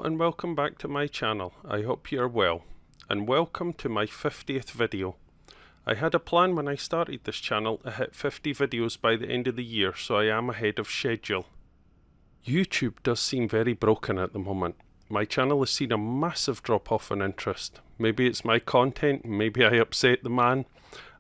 and welcome back to my channel. I hope you're well, and welcome to my 50th video. I had a plan when I started this channel to hit 50 videos by the end of the year, so I am ahead of schedule. YouTube does seem very broken at the moment. My channel has seen a massive drop off in interest. Maybe it's my content, maybe I upset the man.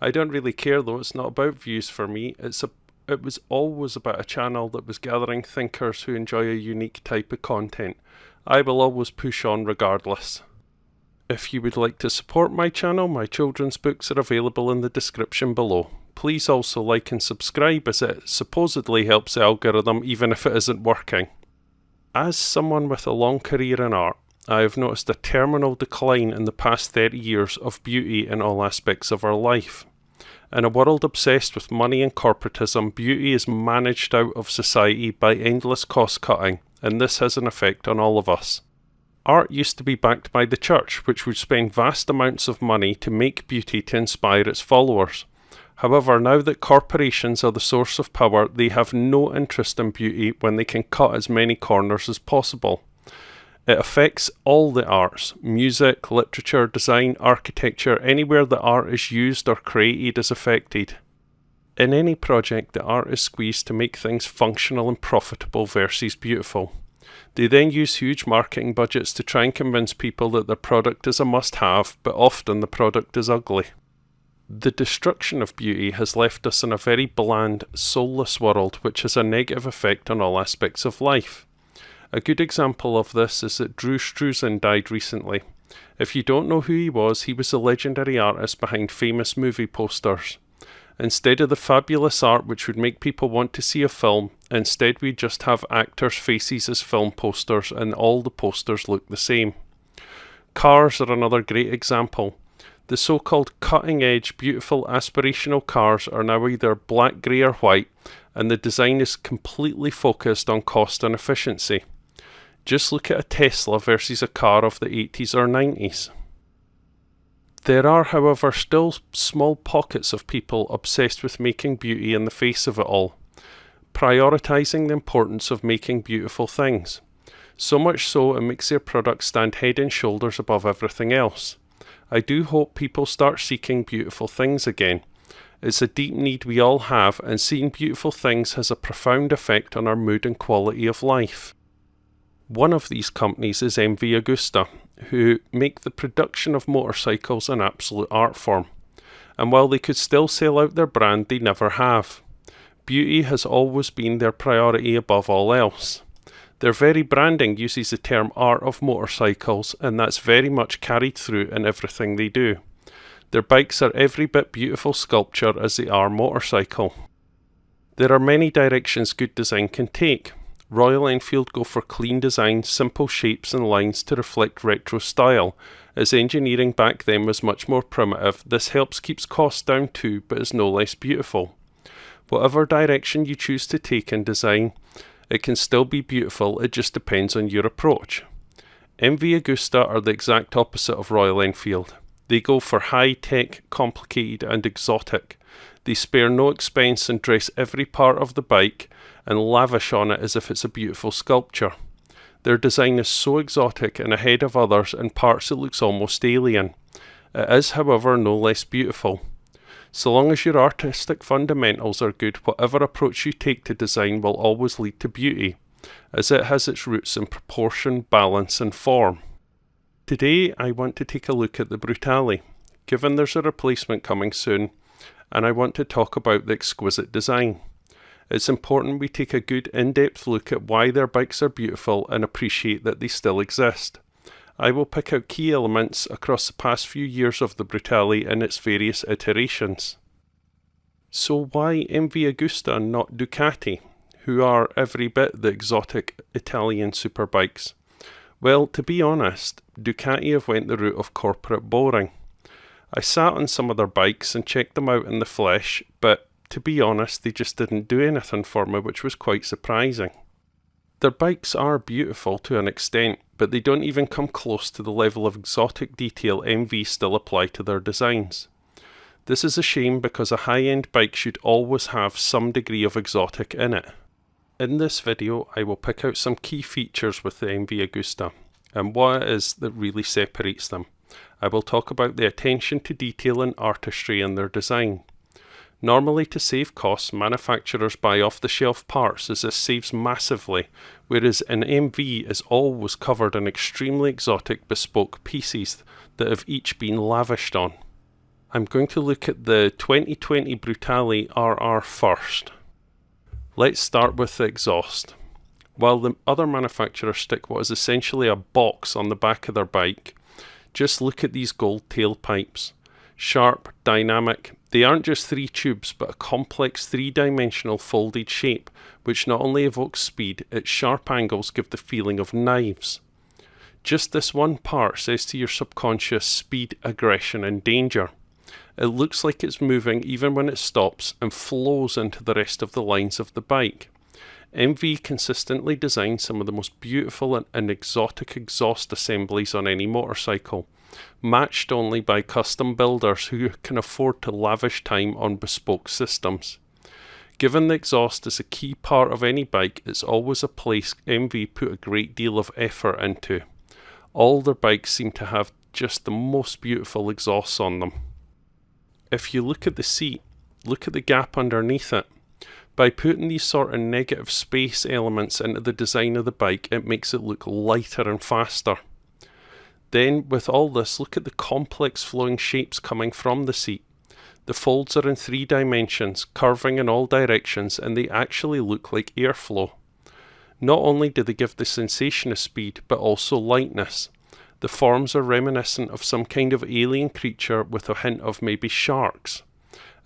I don't really care though, it's not about views for me. It was always about a channel that was gathering thinkers who enjoy a unique type of content. I will always push on regardless. If you would like to support my channel, my children's books are available in the description below. Please also like and subscribe, as it supposedly helps the algorithm even if it isn't working. As someone with a long career in art, I have noticed a terminal decline in the past 30 years of beauty in all aspects of our life. In a world obsessed with money and corporatism, beauty is managed out of society by endless cost cutting, and this has an effect on all of us. Art used to be backed by the church, which would spend vast amounts of money to make beauty to inspire its followers. However, now that corporations are the source of power, they have no interest in beauty when they can cut as many corners as possible. It affects all the arts: music, literature, design, architecture. Anywhere that art is used or created is affected. In any project, the art is squeezed to make things functional and profitable versus beautiful. They then use huge marketing budgets to try and convince people that their product is a must-have, but often the product is ugly. The destruction of beauty has left us in a very bland, soulless world, which has a negative effect on all aspects of life. A good example of this is that Drew Struzan died recently. If you don't know who he was the legendary artist behind famous movie posters. Instead of the fabulous art which would make people want to see a film, instead we just have actors' faces as film posters, and all the posters look the same. Cars are another great example. The so-called cutting-edge, beautiful, aspirational cars are now either black, grey or white, and the design is completely focused on cost and efficiency. Just look at a Tesla versus a car of the 80s or 90s. There are, however, still small pockets of people obsessed with making beauty in the face of it all, prioritising the importance of making beautiful things. So much so it makes their products stand head and shoulders above everything else. I do hope people start seeking beautiful things again. It's a deep need we all have, and seeing beautiful things has a profound effect on our mood and quality of life. One of these companies is mvaugusta, who make the production of motorcycles an absolute art form. And while they could still sell out their brand, they never have. Beauty has always been their priority above all else. Their very branding uses the term art of motorcycles, and that's very much carried through in everything they do. Their bikes are every bit beautiful sculpture as they are motorcycle. There are many directions good design can take. Royal Enfield go for clean design, simple shapes and lines to reflect retro style. As engineering back then was much more primitive, this helps keep costs down too, but is no less beautiful. Whatever direction you choose to take in design, it can still be beautiful, it just depends on your approach. mvaugusta are the exact opposite of Royal Enfield. They go for high-tech, complicated and exotic. They spare no expense and dress every part of the bike and lavish on it as if it's a beautiful sculpture. Their design is so exotic and ahead of others, in parts it looks almost alien. It is, however, no less beautiful. So long as your artistic fundamentals are good, whatever approach you take to design will always lead to beauty, as it has its roots in proportion, balance and form. Today I want to take a look at the Brutale, given there's a replacement coming soon, and I want to talk about the exquisite design. It's important we take a good in-depth look at why their bikes are beautiful and appreciate that they still exist. I will pick out key elements across the past few years of the Brutale and its various iterations. So why mvaugusta and not Ducati, who are every bit the exotic Italian superbikes? Well, to be honest, Ducati have went the route of corporate boring. I sat on some of their bikes and checked them out in the flesh, but to be honest, they just didn't do anything for me, which was quite surprising. Their bikes are beautiful to an extent, but they don't even come close to the level of exotic detail MV still apply to their designs. This is a shame because a high-end bike should always have some degree of exotic in it. In this video I will pick out some key features with the mvaugusta, and what it is that really separates them. I will talk about the attention to detail and artistry in their design. Normally, to save costs, manufacturers buy off-the-shelf parts, as this saves massively, whereas an MV is always covered in extremely exotic bespoke pieces that have each been lavished on. I'm going to look at the 2020 Brutale RR first. Let's start with the exhaust. While the other manufacturers stick what is essentially a box on the back of their bike, just look at these gold tailpipes. Sharp, dynamic, they aren't just three tubes but a complex three-dimensional folded shape which not only evokes speed, its sharp angles give the feeling of knives. Just this one part says to your subconscious speed, aggression and danger. It looks like it's moving even when it stops and flows into the rest of the lines of the bike. MV consistently designs some of the most beautiful and exotic exhaust assemblies on any motorcycle, matched only by custom builders who can afford to lavish time on bespoke systems. Given the exhaust is a key part of any bike, it's always a place MV put a great deal of effort into. All their bikes seem to have just the most beautiful exhausts on them. If you look at the seat, look at the gap underneath it. By putting these sort of negative space elements into the design of the bike, it makes it look lighter and faster. Then, with all this, look at the complex flowing shapes coming from the seat. The folds are in 3 dimensions, curving in all directions, and they actually look like airflow. Not only do they give the sensation of speed, but also lightness. The forms are reminiscent of some kind of alien creature with a hint of maybe sharks.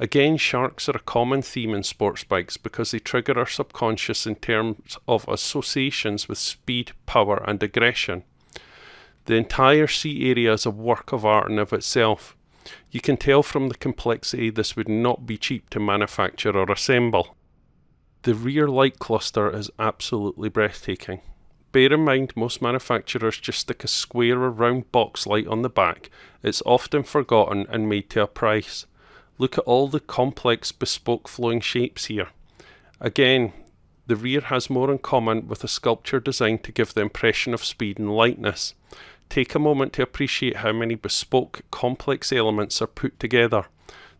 Again, sharks are a common theme in sports bikes because they trigger our subconscious in terms of associations with speed, power and aggression. The entire seat area is a work of art in of itself. You can tell from the complexity this would not be cheap to manufacture or assemble. The rear light cluster is absolutely breathtaking. Bear in mind most manufacturers just stick a square or round box light on the back. It's often forgotten and made to a price. Look at all the complex bespoke flowing shapes here. Again, the rear has more in common with a sculpture designed to give the impression of speed and lightness. Take a moment to appreciate how many bespoke, complex elements are put together.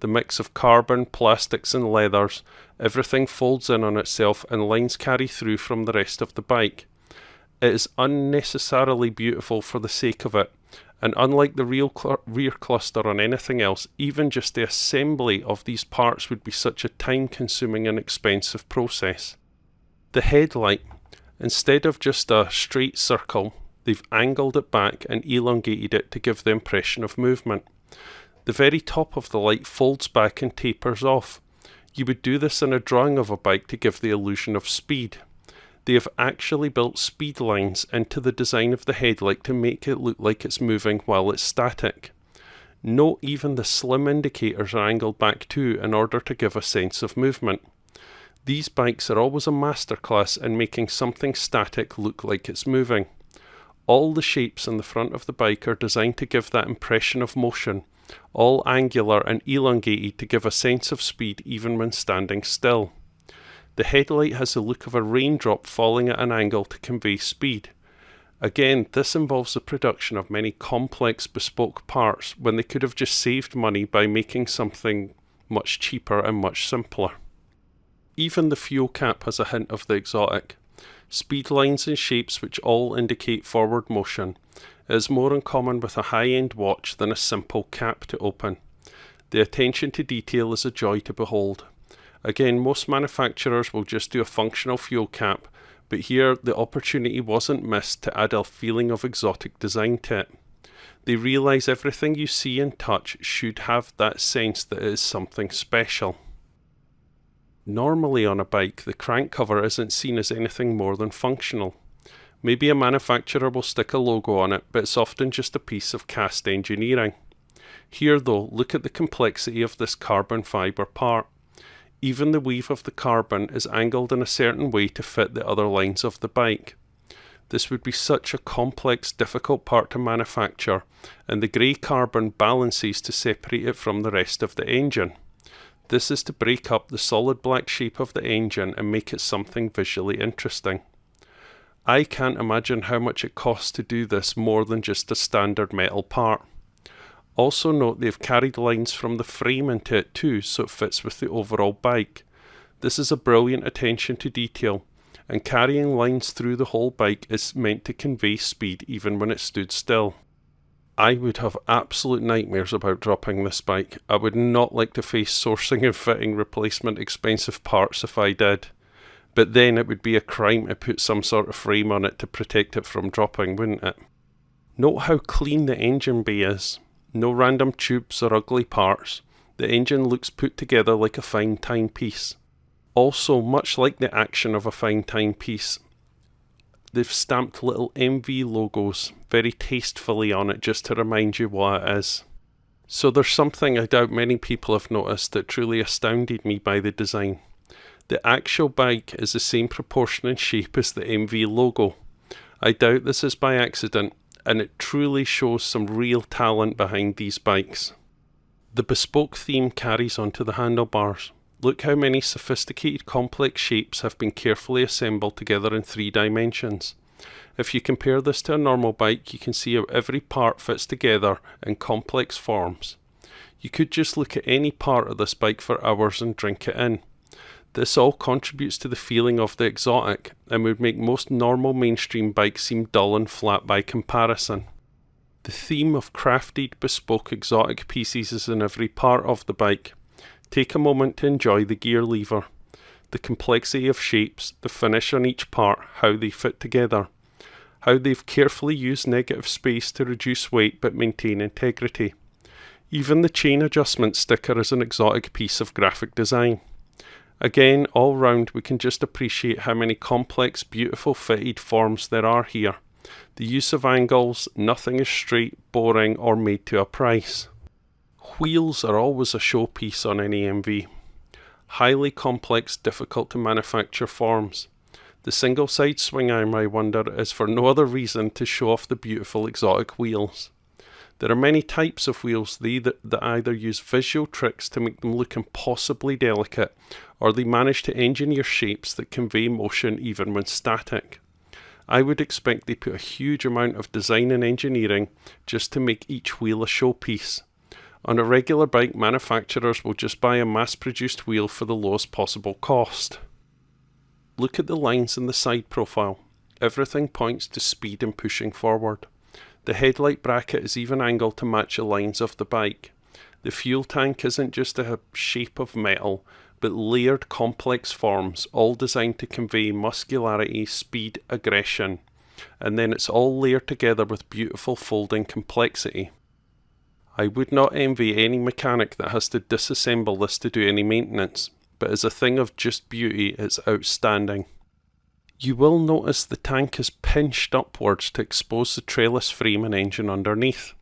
The mix of carbon, plastics and leathers, everything folds in on itself and lines carry through from the rest of the bike. It is unnecessarily beautiful for the sake of it, and unlike the rear cluster on anything else, even just the assembly of these parts would be such a time-consuming and expensive process. The headlight, instead of just a straight circle, they've angled it back and elongated it to give the impression of movement. The very top of the light folds back and tapers off. You would do this in a drawing of a bike to give the illusion of speed. They have actually built speed lines into the design of the headlight to make it look like it's moving while it's static. Note even the slim indicators are angled back too in order to give a sense of movement. These bikes are always a masterclass in making something static look like it's moving. All the shapes in the front of the bike are designed to give that impression of motion, all angular and elongated to give a sense of speed even when standing still. The headlight has the look of a raindrop falling at an angle to convey speed. Again, this involves the production of many complex bespoke parts when they could have just saved money by making something much cheaper and much simpler. Even the fuel cap has a hint of the exotic. Speed lines and shapes which all indicate forward motion. It is more in common with a high-end watch than a simple cap to open. The attention to detail is a joy to behold. Again, most manufacturers will just do a functional fuel cap, but here the opportunity wasn't missed to add a feeling of exotic design to it. They realise everything you see and touch should have that sense that it is something special. Normally on a bike, the crank cover isn't seen as anything more than functional. Maybe a manufacturer will stick a logo on it, but it's often just a piece of cast engineering. Here though, look at the complexity of this carbon fibre part. Even the weave of the carbon is angled in a certain way to fit the other lines of the bike. This would be such a complex, difficult part to manufacture, and the grey carbon balances to separate it from the rest of the engine. This is to break up the solid black shape of the engine and make it something visually interesting. I can't imagine how much it costs to do this more than just a standard metal part. Also note they've carried lines from the frame into it too, so it fits with the overall bike. This is a brilliant attention to detail, and carrying lines through the whole bike is meant to convey speed even when it stood still. I would have absolute nightmares about dropping this bike. I would not like to face sourcing and fitting replacement expensive parts if I did. But then it would be a crime to put some sort of frame on it to protect it from dropping, wouldn't it? Note how clean the engine bay is. No random tubes or ugly parts. The engine looks put together like a fine timepiece. Also, much like the action of a fine timepiece, they've stamped little MV logos very tastefully on it just to remind you what it is. So there's something I doubt many people have noticed that truly astounded me by the design. The actual bike is the same proportion and shape as the MV logo. I doubt this is by accident, and it truly shows some real talent behind these bikes. The bespoke theme carries onto the handlebars. Look how many sophisticated complex shapes have been carefully assembled together in 3 dimensions. If you compare this to a normal bike, you can see how every part fits together in complex forms. You could just look at any part of this bike for hours and drink it in. This all contributes to the feeling of the exotic and would make most normal mainstream bikes seem dull and flat by comparison. The theme of crafted, bespoke, exotic pieces is in every part of the bike. Take a moment to enjoy the gear lever, the complexity of shapes, the finish on each part, how they fit together, how they've carefully used negative space to reduce weight but maintain integrity. Even the chain adjustment sticker is an exotic piece of graphic design. Again, all round we can just appreciate how many complex, beautiful fitted forms there are here. The use of angles, nothing is straight, boring or made to a price. Wheels are always a showpiece on any MV. Highly complex, difficult to manufacture forms. The single side swing arm, I wonder, is for no other reason to show off the beautiful exotic wheels. There are many types of wheels that either use visual tricks to make them look impossibly delicate, or they manage to engineer shapes that convey motion even when static. I would expect they put a huge amount of design and engineering just to make each wheel a showpiece. On a regular bike, manufacturers will just buy a mass-produced wheel for the lowest possible cost. Look at the lines in the side profile. Everything points to speed and pushing forward. The headlight bracket is even angled to match the lines of the bike. The fuel tank isn't just a shape of metal, but layered complex forms, all designed to convey muscularity, speed, aggression. And then it's all layered together with beautiful folding complexity. I would not envy any mechanic that has to disassemble this to do any maintenance, but as a thing of just beauty, it's outstanding. You will notice the tank is pinched upwards to expose the trellis frame and engine underneath.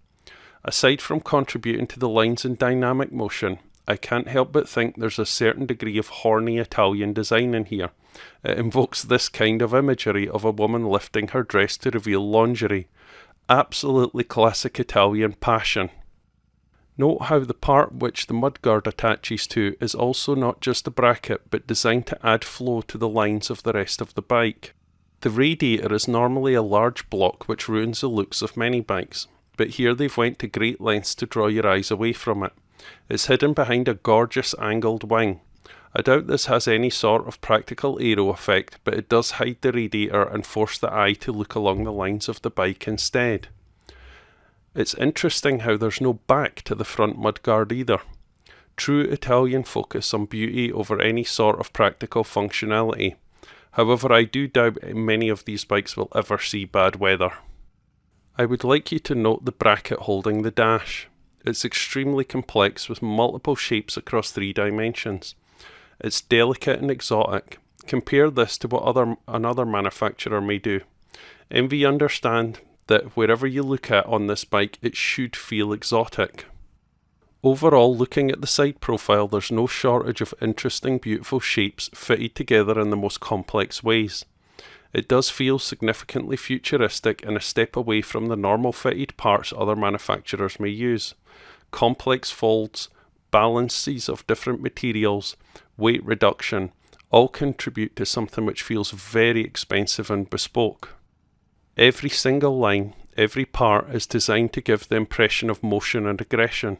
Aside from contributing to the lines and dynamic motion, I can't help but think there's a certain degree of horny Italian design in here. It invokes this kind of imagery of a woman lifting her dress to reveal lingerie. Absolutely classic Italian passion. Note how the part which the mudguard attaches to is also not just a bracket but designed to add flow to the lines of the rest of the bike. The radiator is normally a large block which ruins the looks of many bikes, but here they've went to great lengths to draw your eyes away from it. It's hidden behind a gorgeous angled wing. I doubt this has any sort of practical aero effect, but it does hide the radiator and force the eye to look along the lines of the bike instead. It's interesting how there's no back to the front mudguard either. True Italian focus on beauty over any sort of practical functionality. However, I do doubt many of these bikes will ever see bad weather. I would like you to note the bracket holding the dash. It's extremely complex with multiple shapes across 3 dimensions. It's delicate and exotic. Compare this to what another manufacturer may do. MV understand that wherever you look at on this bike, it should feel exotic. Overall, looking at the side profile, there's no shortage of interesting, beautiful shapes fitted together in the most complex ways. It does feel significantly futuristic and a step away from the normal fitted parts other manufacturers may use. Complex folds, balances of different materials, weight reduction, all contribute to something which feels very expensive and bespoke. Every single line, every part is designed to give the impression of motion and aggression.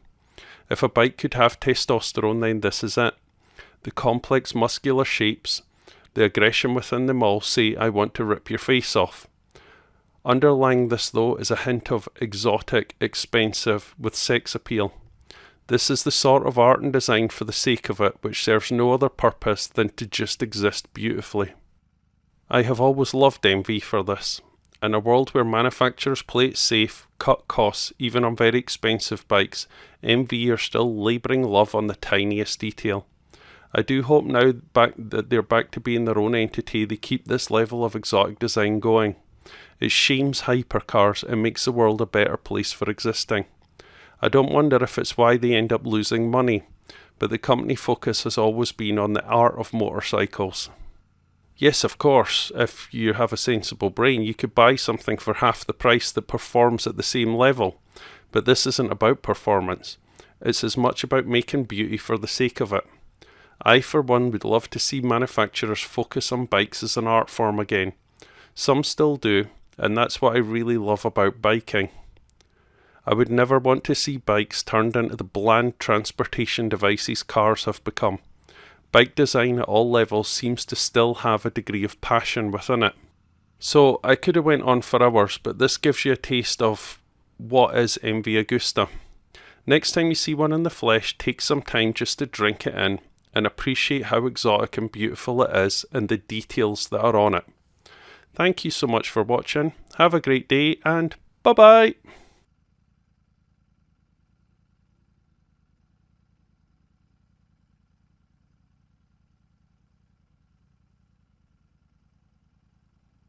If a bike could have testosterone, then this is it. The complex muscular shapes, the aggression within them all say, I want to rip your face off. Underlying this though is a hint of exotic, expensive, with sex appeal. This is the sort of art and design for the sake of it, which serves no other purpose than to just exist beautifully. I have always loved MV for this. In a world where manufacturers play it safe, cut costs, even on very expensive bikes, MV are still labouring love on the tiniest detail. I do hope now that they're back to being their own entity, they keep this level of exotic design going. It shames hypercars and makes the world a better place for existing. I don't wonder if it's why they end up losing money, but the company focus has always been on the art of motorcycles. Yes, of course, if you have a sensible brain, you could buy something for half the price that performs at the same level, but this isn't about performance. It's as much about making beauty for the sake of it. I, for one, would love to see manufacturers focus on bikes as an art form again. Some still do, and that's what I really love about biking. I would never want to see bikes turned into the bland transportation devices cars have become. Bike design at all levels seems to still have a degree of passion within it. So I could have went on for hours, but this gives you a taste of what is MV Augusta. Next time you see one in the flesh, take some time just to drink it in and appreciate how exotic and beautiful it is and the details that are on it. Thank you so much for watching. Have a great day and bye bye!